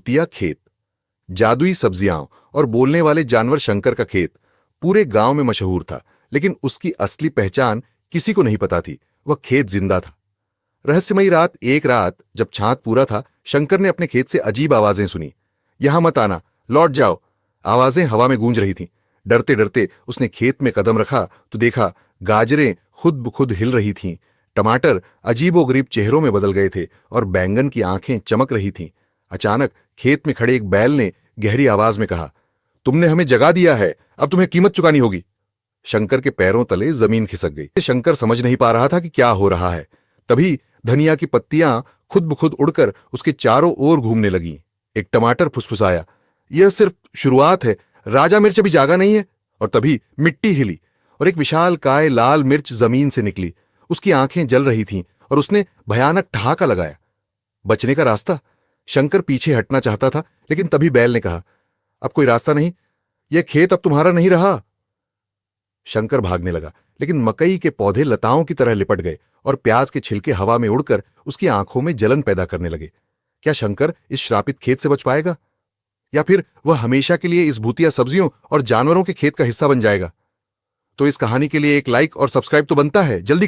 भूतिया खेत। जादुई सब्जियां और बोलने वाले जानवर शंकर का खेत पूरे गांव में मशहूर था, लेकिन उसकी असली पहचान किसी को नहीं पता थी। वह खेत जिंदा था। रहस्यमयी एक रात जब छात पूरा था, शंकर ने अपने खेत से अजीब आवाजें सुनी। यहां मत आना, लौट जाओ। आवाजें हवा में गूंज रही थीं। डरते डरते उसने खेत में कदम रखा तो देखा गाजरें खुद ब खुद हिल रही थीं, टमाटर अजीबोगरीब चेहरों में बदल गए थे और बैंगन की आंखें चमक रही थीं। अचानक खेत में खड़े एक बैल ने गहरी आवाज में कहा, तुमने हमें जगा दिया है, अब तुम्हें कीमत चुकानी होगी। शंकर के पैरों तले जमीन खिसक गई। शंकर समझ नहीं पा रहा था कि क्या हो रहा है। तभी धनिया की पत्तियां खुद ब खुद उड़कर उसके चारों ओर घूमने लगीं। एक टमाटर फुसफुसाया, यह सिर्फ शुरुआत है, राजा मिर्च अभी जागा नहीं है। और तभी मिट्टी हिली और एक विशाल काय लाल मिर्च जमीन से निकली। उसकी आंखें जल रही थीं और उसने भयानक ठहाका लगाया। बचने का रास्ता? शंकर पीछे हटना चाहता था, लेकिन तभी बैल ने कहा, अब कोई रास्ता नहीं, यह खेत अब तुम्हारा नहीं रहा। शंकर भागने लगा, लेकिन मकई के पौधे लताओं की तरह लिपट गए और प्याज के छिलके हवा में उड़कर उसकी आंखों में जलन पैदा करने लगे। क्या शंकर इस श्रापित खेत से बच पाएगा, या फिर वह हमेशा के लिए इस भूतिया सब्जियों और जानवरों के खेत का हिस्सा बन जाएगा? तो इस कहानी के लिए एक लाइक और सब्सक्राइब तो बनता है, जल्दी